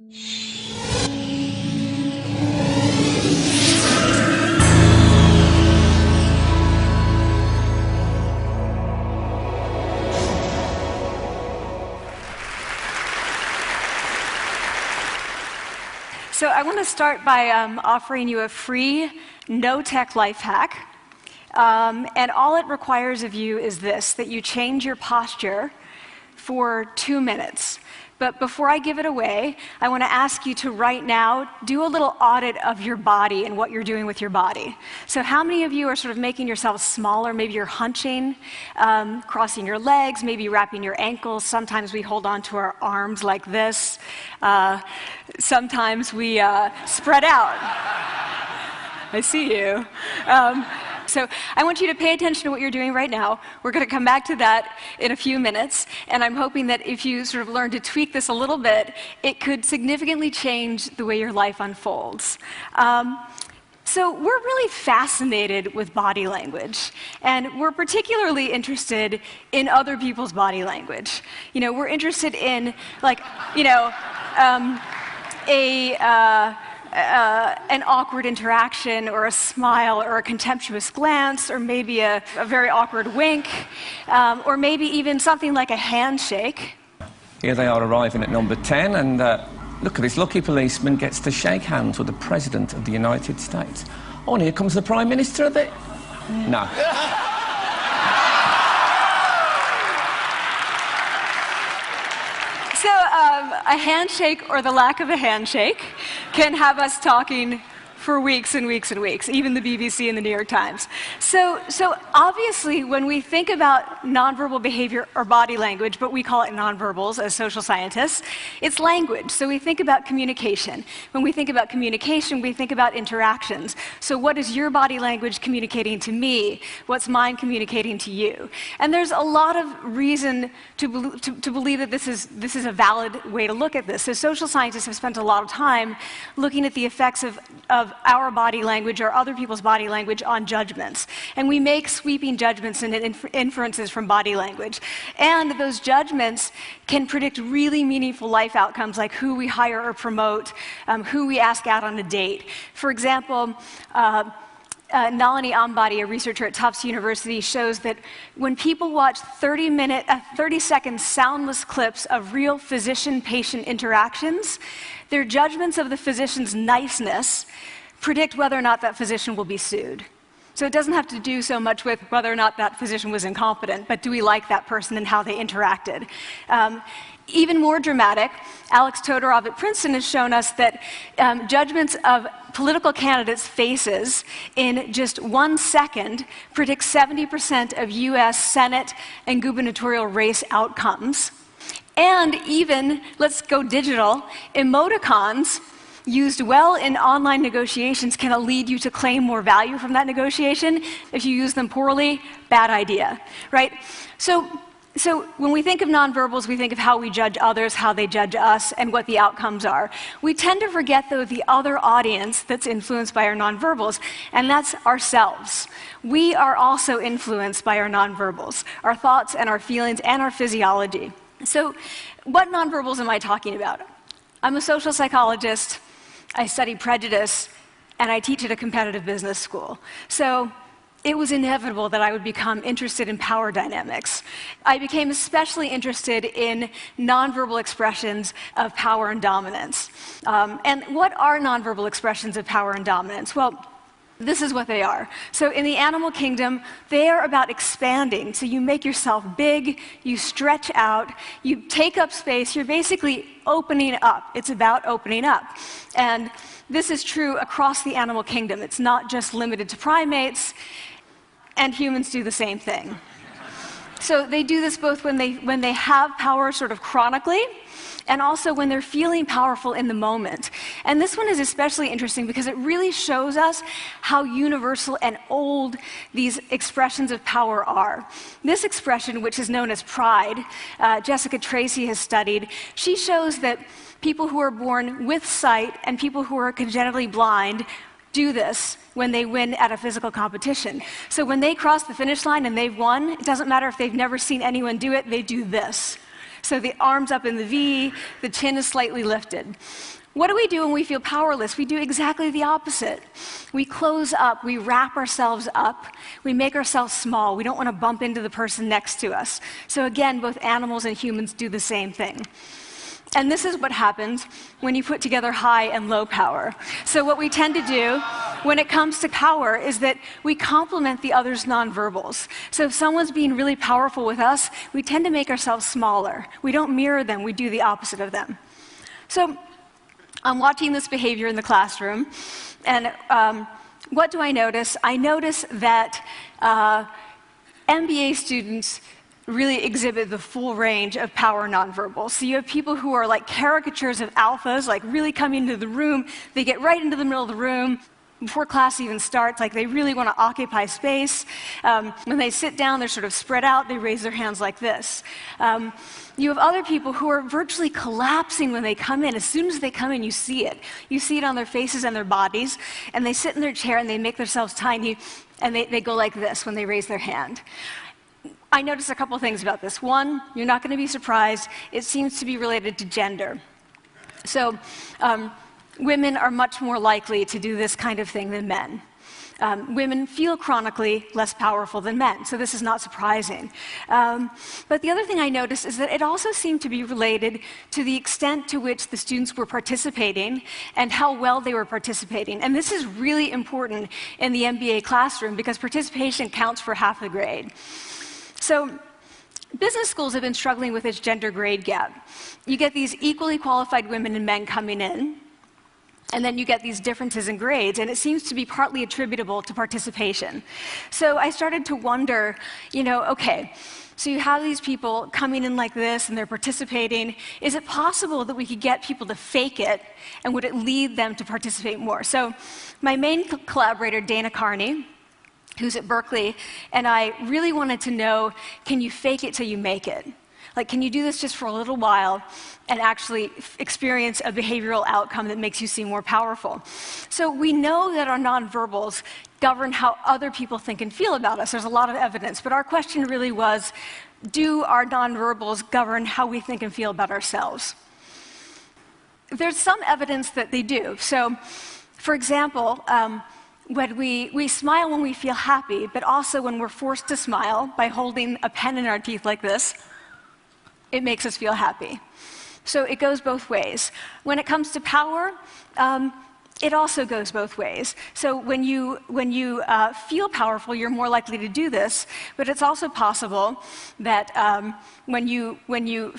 So I want to start by offering you a free, no-tech life hack. And all it requires of you is this, that you change your posture for 2 minutes. But before I give it away, I want to ask you to right now do a little audit of your body and what you're doing with your body. So how many of you are sort of making yourselves smaller? Maybe you're hunching, crossing your legs, maybe wrapping your ankles. Sometimes we hold on to our arms like this. Sometimes we spread out. I see you. So I want you to pay attention to what you're doing right now. We're going to come back to that in a few minutes, and I'm hoping that if you sort of learn to tweak this a little bit, it could significantly change the way your life unfolds. So we're really fascinated with body language, and we're particularly interested in other people's body language. You know, we're interested in, like, you know, an awkward interaction, or a smile, or a contemptuous glance, or maybe a very awkward wink, or maybe even something like a handshake. Here they are arriving at number 10, and look at this lucky policeman gets to shake hands with the President of the United States. Oh, and here comes the Prime Minister of the... No. So a handshake, or the lack of a handshake, can have us talking for weeks and weeks and weeks, even the BBC and the New York Times. So obviously, when we think about nonverbal behavior or body language, but we call it nonverbals as social scientists, it's language. So we think about communication. When we think about communication, we think about interactions. So what is your body language communicating to me? What's mine communicating to you? And there's a lot of reason to believe that this is a valid way to look at this. So social scientists have spent a lot of time looking at the effects of our body language or other people's body language on judgments. And we make sweeping judgments and inferences from body language. And those judgments can predict really meaningful life outcomes, like who we hire or promote, who we ask out on a date. For example, Nalini Ambady, a researcher at Tufts University, shows that when people watch 30-second soundless clips of real physician-patient interactions, their judgments of the physician's niceness predict whether or not that physician will be sued. So it doesn't have to do so much with whether or not that physician was incompetent, but do we like that person and how they interacted? Even more dramatic, Alex Todorov at Princeton has shown us that judgments of political candidates' faces in just 1 second predict 70% of US Senate and gubernatorial race outcomes. And even, let's go digital, emoticons used well in online negotiations can lead you to claim more value from that negotiation. If you use them poorly, bad idea, right? So when we think of nonverbals, we think of how we judge others, how they judge us, and what the outcomes are. We tend to forget, though, the other audience that's influenced by our nonverbals, and that's ourselves. We are also influenced by our nonverbals, our thoughts and our feelings and our physiology. So what nonverbals am I talking about? I'm a social psychologist, I study prejudice, and I teach at a competitive business school. So it was inevitable that I would become interested in power dynamics. I became especially interested in nonverbal expressions of power and dominance. And what are nonverbal expressions of power and dominance? Well, this is what they are. So in the animal kingdom, they are about expanding. So you make yourself big, you stretch out, you take up space, you're basically opening up. It's about opening up. And this is true across the animal kingdom. It's not just limited to primates, and humans do the same thing. So they do this both when they have power sort of chronically, and also when they're feeling powerful in the moment. And this one is especially interesting because it really shows us how universal and old these expressions of power are. This expression, which is known as pride, Jessica Tracy has studied, she shows that people who are born with sight and people who are congenitally blind do this when they win at a physical competition. So when they cross the finish line and they've won, it doesn't matter if they've never seen anyone do it, they do this. So the arms up in the V, the chin is slightly lifted. What do we do when we feel powerless? We do exactly the opposite. We close up, we wrap ourselves up, we make ourselves small. We don't want to bump into the person next to us. So again, both animals and humans do the same thing. And this is what happens when you put together high and low power. So what we tend to do when it comes to power is that we complement the other's nonverbals. So if someone's being really powerful with us, we tend to make ourselves smaller. We don't mirror them, we do the opposite of them. So I'm watching this behavior in the classroom, and what do I notice? I notice that MBA students really exhibit the full range of power nonverbals. So you have people who are like caricatures of alphas, like really come into the room, they get right into the middle of the room. Before class even starts, like they really want to occupy space. When they sit down, they're sort of spread out, they raise their hands like this. You have other people who are virtually collapsing when they come in. As soon as they come in, you see it. You see it on their faces and their bodies, and they sit in their chair and they make themselves tiny, and they go like this when they raise their hand. I noticed a couple things about this. One, you're not going to be surprised, it seems to be related to gender. So, women are much more likely to do this kind of thing than men. Women feel chronically less powerful than men, so this is not surprising. But the other thing I noticed is that it also seemed to be related to the extent to which the students were participating and how well they were participating. And this is really important in the MBA classroom because participation counts for half the grade. So, business schools have been struggling with this gender grade gap. You get these equally qualified women and men coming in, and then you get these differences in grades, and it seems to be partly attributable to participation. So I started to wonder, okay, so you have these people coming in like this, and they're participating. Is it possible that we could get people to fake it, and would it lead them to participate more? So my main collaborator, Dana Carney, who's at Berkeley, and I really wanted to know, can you fake it till you make it? Like, can you do this just for a little while and actually experience a behavioral outcome that makes you seem more powerful? So we know that our nonverbals govern how other people think and feel about us. There's a lot of evidence, but our question really was, do our nonverbals govern how we think and feel about ourselves? There's some evidence that they do. So, for example, when we smile when we feel happy, but also when we're forced to smile by holding a pen in our teeth like this, it makes us feel happy. So it goes both ways. When it comes to power, it also goes both ways. So when you feel powerful, you're more likely to do this, but it's also possible that when you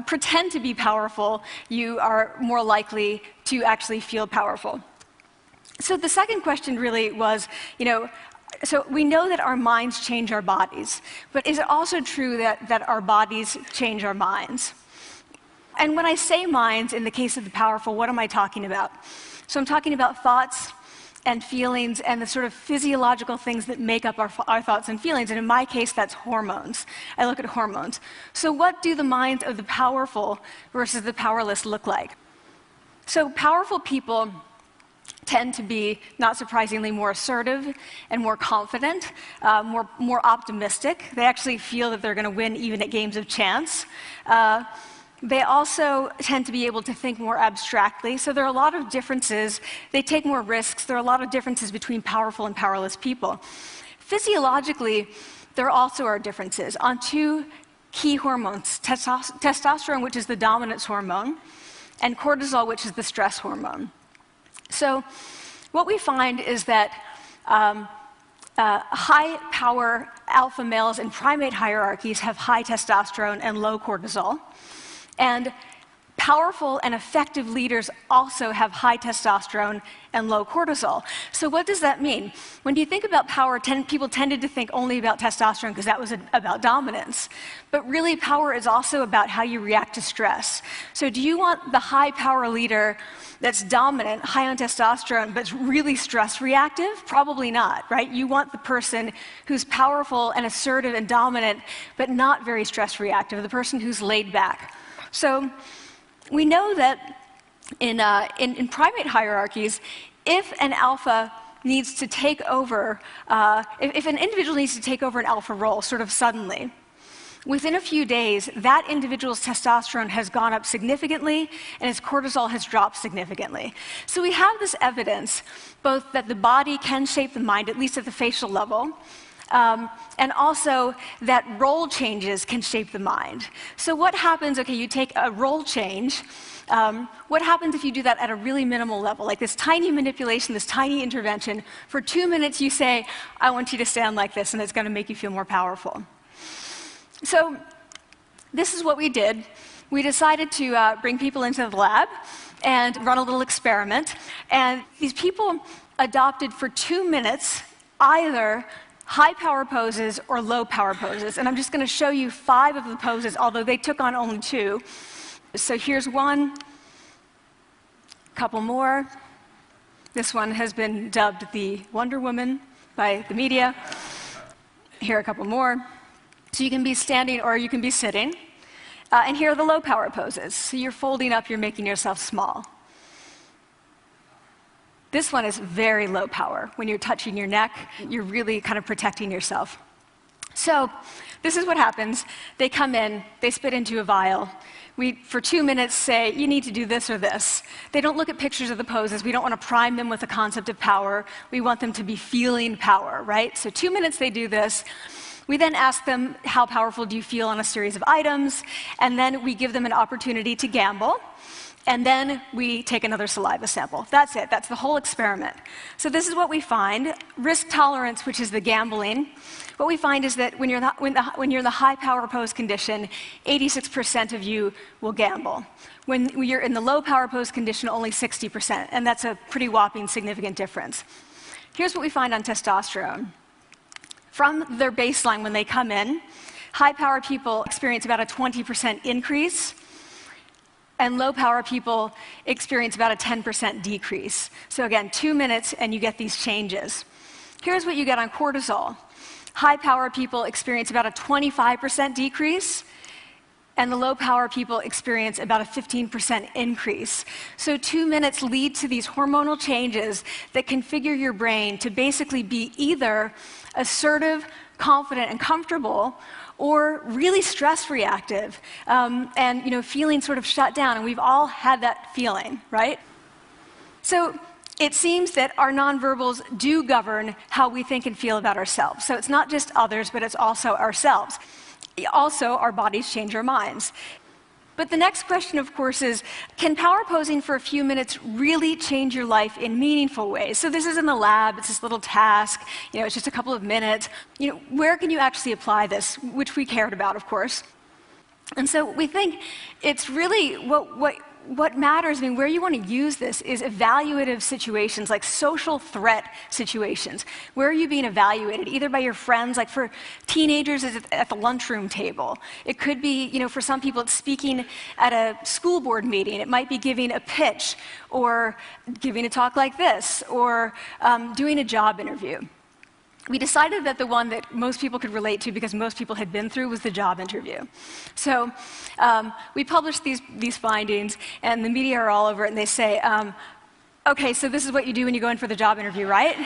pretend to be powerful, you are more likely to actually feel powerful. So the second question really was, so we know that our minds change our bodies, but is it also true that our bodies change our minds? And when I say minds, in the case of the powerful, what am I talking about? So I'm talking about thoughts and feelings and the sort of physiological things that make up our thoughts and feelings, and in my case, that's hormones. I look at hormones. So what do the minds of the powerful versus the powerless look like? So powerful people tend to be, not surprisingly, more assertive and more confident, more optimistic. They actually feel that they're going to win even at games of chance. They also tend to be able to think more abstractly. So there are a lot of differences. They take more risks. There are a lot of differences between powerful and powerless people. Physiologically, there also are differences on two key hormones, testosterone, which is the dominance hormone, and cortisol, which is the stress hormone. So what we find is that high-power alpha males in primate hierarchies have high testosterone and low cortisol. And powerful and effective leaders also have high testosterone and low cortisol. So what does that mean? When you think about power, people tended to think only about testosterone because that was about dominance. But really, power is also about how you react to stress. So do you want the high-power leader that's dominant, high on testosterone, but really stress reactive? Probably not, right? You want the person who's powerful and assertive and dominant, but not very stress reactive, the person who's laid back. So we know that in primate hierarchies, if an alpha needs to take over, if an individual needs to take over an alpha role sort of suddenly, within a few days, that individual's testosterone has gone up significantly and his cortisol has dropped significantly. So we have this evidence, both that the body can shape the mind, at least at the facial level, and also that role changes can shape the mind. So what happens, okay, you take a role change, what happens if you do that at a really minimal level, like this tiny manipulation, this tiny intervention? For 2 minutes you say, I want you to stand like this, and it's going to make you feel more powerful. So this is what we did. We decided to bring people into the lab and run a little experiment. And these people adopted for 2 minutes either high power poses or low power poses. And I'm just going to show you 5 of the poses, although they took on only 2. So here's one, a couple more. This one has been dubbed the Wonder Woman by the media. Here are a couple more. So you can be standing or you can be sitting. And here are the low power poses. So you're folding up, you're making yourself small. This one is very low power. When you're touching your neck, you're really kind of protecting yourself. So this is what happens. They come in, they spit into a vial. We, for 2 minutes, say, you need to do this or this. They don't look at pictures of the poses. We don't want to prime them with the concept of power. We want them to be feeling power, right? So 2 minutes they do this. We then ask them, how powerful do you feel on a series of items? And then we give them an opportunity to gamble. And then we take another saliva sample. That's it. That's the whole experiment. So this is what we find. Risk tolerance, which is the gambling. What we find is that when you're in the high power pose condition, 86% of you will gamble. When you're in the low power pose condition, only 60%. And that's a pretty whopping significant difference. Here's what we find on testosterone. From their baseline when they come in, high power people experience about a 20% increase. And low-power people experience about a 10% decrease. So again, 2 minutes and you get these changes. Here's what you get on cortisol. High-power people experience about a 25% decrease, and the low-power people experience about a 15% increase. So 2 minutes lead to these hormonal changes that configure your brain to basically be either assertive, confident, and comfortable, or really stress reactive, and feeling sort of shut down. And we've all had that feeling, right? So it seems that our nonverbals do govern how we think and feel about ourselves. So it's not just others, but it's also ourselves. Also, our bodies change our minds. But the next question, of course, is, can power posing for a few minutes really change your life in meaningful ways? So this is in the lab, it's this little task, it's just a couple of minutes. Where can you actually apply this, which we cared about, of course. And so we think it's really what matters, where you want to use this is evaluative situations, like social threat situations. Where are you being evaluated? Either by your friends, like for teenagers, it's at the lunchroom table. It could be, for some people, it's speaking at a school board meeting. It might be giving a pitch, or giving a talk like this, or doing a job interview. We decided that the one that most people could relate to, because most people had been through, was the job interview. So we published these findings, and the media are all over it, and they say, okay, so this is what you do when you go in for the job interview, right?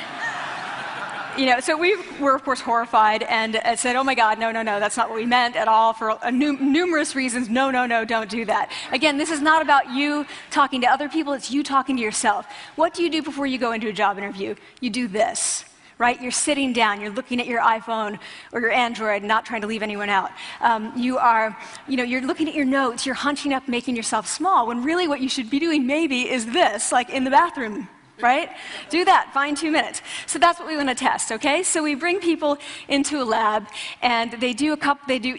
So we were, of course, horrified, and said, oh my God, no, that's not what we meant at all, for numerous reasons. No, don't do that. Again, this is not about you talking to other people, it's you talking to yourself. What do you do before you go into a job interview? You do this. Right? You're sitting down, you're looking at your iPhone or your Android, not trying to leave anyone out. You're looking at your notes, you're hunching up, making yourself small, when really what you should be doing maybe is this, like in the bathroom, right? Do that, find 2 minutes. So that's what we want to test, okay? So we bring people into a lab, and they do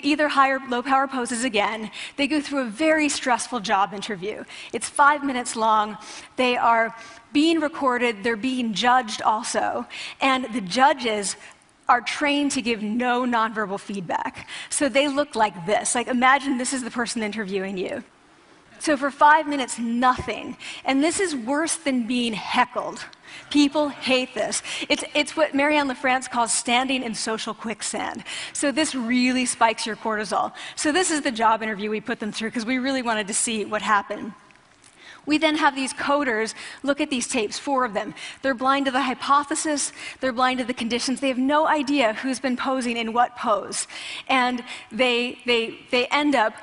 either high or low power poses again. They go through a very stressful job interview. It's 5 minutes long. They are being recorded, they're being judged also, and the judges are trained to give no nonverbal feedback. So they look like this. Like, imagine this is the person interviewing you. So for 5 minutes, nothing. And this is worse than being heckled. People hate this. It's what Marianne LaFrance calls standing in social quicksand. So this really spikes your cortisol. So this is the job interview we put them through, because we really wanted to see what happened. We then have these coders look at these tapes, 4 of them. They're blind to the hypothesis, they're blind to the conditions, they have no idea who's been posing in what pose. And they end up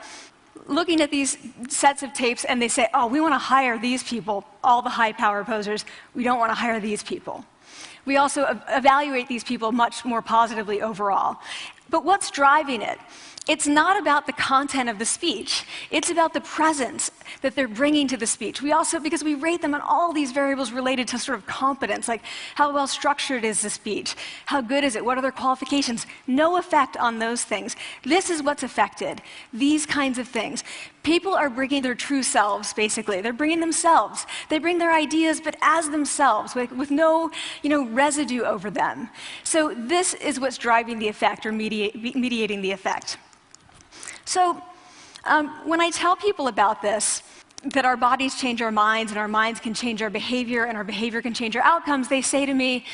looking at these sets of tapes and they say, oh, we want to hire these people, all the high power posers, we don't want to hire these people. We also evaluate these people much more positively overall. But what's driving it? It's not about the content of the speech. It's about the presence that they're bringing to the speech. We also, because we rate them on all these variables related to sort of competence, like how well structured is the speech? How good is it? What are their qualifications? No effect on those things. This is what's affected, these kinds of things. People are bringing their true selves, basically. They're bringing themselves. They bring their ideas, but as themselves, with no residue over them. So this is what's driving the effect or mediating the effect. So when I tell people about this, that our bodies change our minds and our minds can change our behavior and our behavior can change our outcomes, they say to me,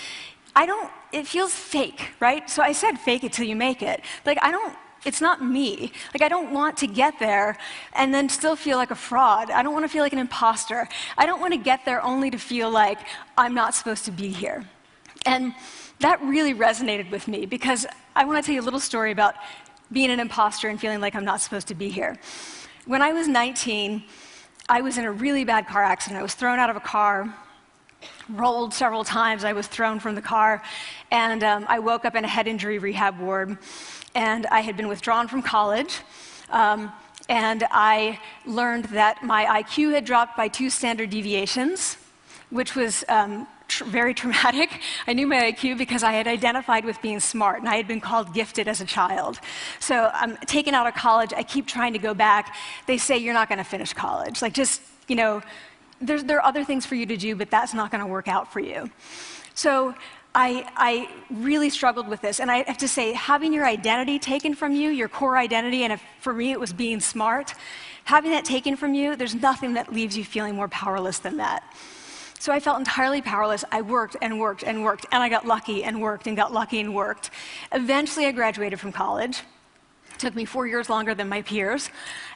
it feels fake, right? So I said fake it till you make it. Like, it's not me. Like, I don't want to get there and then still feel like a fraud. I don't want to feel like an imposter. I don't want to get there only to feel like I'm not supposed to be here. And that really resonated with me because I want to tell you a little story about being an imposter and feeling like I'm not supposed to be here. When I was 19, I was in a really bad car accident. I was thrown out of a car, rolled several times. I was thrown from the car, and I woke up in a head injury rehab ward. And I had been withdrawn from college, and I learned that my IQ had dropped by 2 standard deviations, which was very traumatic. I knew my IQ because I had identified with being smart, and I had been called gifted as a child. So I'm taken out of college. I keep trying to go back. They say, you're not going to finish college. Like, just, there are other things for you to do, but that's not going to work out for you. So I really struggled with this. And I have to say, having your identity taken from you, your core identity, and for me it was being smart, having that taken from you, there's nothing that leaves you feeling more powerless than that. So I felt entirely powerless. I worked and worked and worked, and I got lucky and worked and got lucky and worked. Eventually, I graduated from college. It took me 4 years longer than my peers.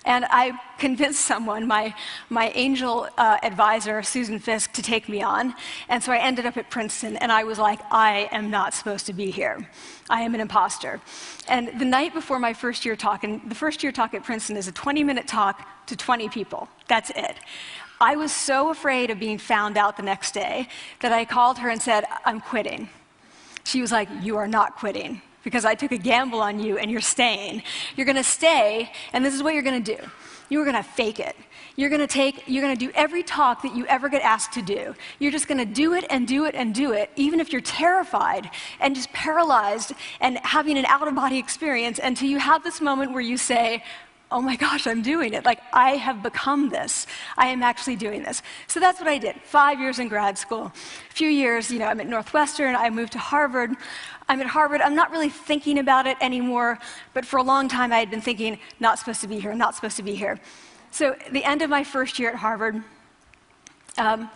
And I convinced someone, my angel advisor, Susan Fisk, to take me on. And so I ended up at Princeton, and I was like, I am not supposed to be here. I am an imposter. And the night before my first year talk, and the first year talk at Princeton is a 20-minute talk to 20 people. That's it. I was so afraid of being found out the next day that I called her and said, I'm quitting. She was like, you are not quitting, because I took a gamble on you and you're staying. You're going to stay, and this is what you're going to do. You're going to fake it. You're going to do every talk that you ever get asked to do. You're just going to do it and do it and do it, even if you're terrified and just paralyzed and having an out-of-body experience until you have this moment where you say, oh my gosh, I'm doing it. Like, I have become this. I am actually doing this. So that's what I did. 5 years in grad school. A few years, I'm at Northwestern. I moved to Harvard. I'm at Harvard. I'm not really thinking about it anymore, but for a long time I had been thinking, not supposed to be here, not supposed to be here. So at the end of my first year at Harvard, a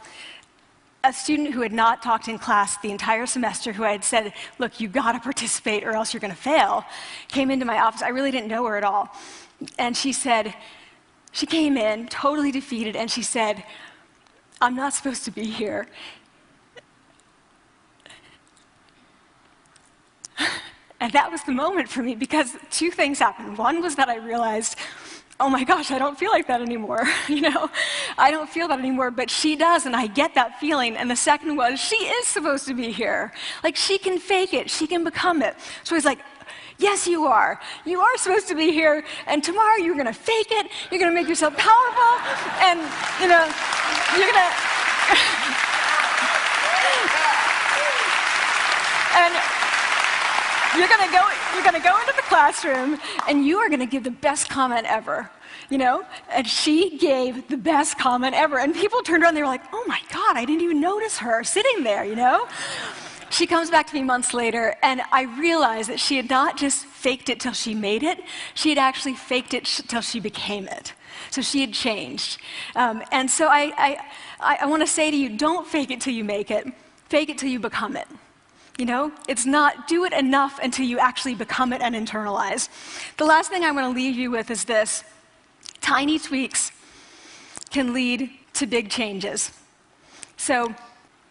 student who had not talked in class the entire semester, who I had said, look, you got to participate or else you're going to fail, came into my office. I really didn't know her at all. And she came in totally defeated, and she said, I'm not supposed to be here. And that was the moment for me, because 2 things happened. One was that I realized, oh my gosh, I don't feel like that anymore. I don't feel that anymore, but she does, and I get that feeling. And the second was, she is supposed to be here. Like, she can fake it, she can become it. So I was like, yes, you are. You are supposed to be here, and tomorrow you're going to fake it, you're going to make yourself powerful, and, you're going to... and you're going to go into the classroom, and you are going to give the best comment ever, And she gave the best comment ever. And people turned around, they were like, oh my God, I didn't even notice her sitting there, She comes back to me months later, and I realized that she had not just faked it till she made it, she had actually faked it till she became it. So she had changed. And so I want to say to you, don't fake it till you make it. Fake it till you become it. It's not do it enough until you actually become it and internalize. The last thing I want to leave you with is this. Tiny tweaks can lead to big changes. So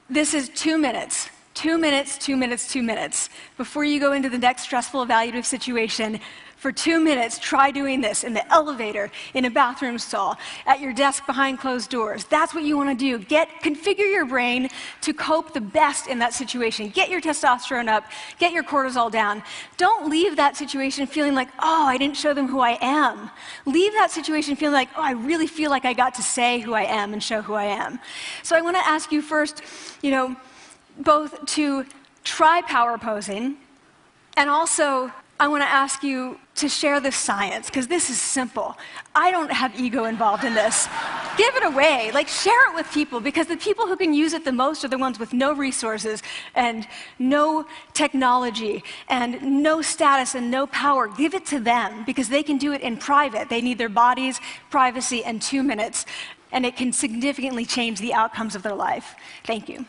this is 2 minutes. 2 minutes, 2 minutes, 2 minutes. Before you go into the next stressful evaluative situation, for 2 minutes, try doing this in the elevator, in a bathroom stall, at your desk behind closed doors. That's what you want to do. Configure your brain to cope the best in that situation. Get your testosterone up, get your cortisol down. Don't leave that situation feeling like, oh, I didn't show them who I am. Leave that situation feeling like, oh, I really feel like I got to say who I am and show who I am. So I want to ask you first, both to try power posing, and also I want to ask you to share the science, because this is simple. I don't have ego involved in this. Give it away. Share it with people, because the people who can use it the most are the ones with no resources and no technology and no status and no power. Give it to them, because they can do it in private. They need their bodies, privacy, and 2 minutes, and it can significantly change the outcomes of their life. Thank you.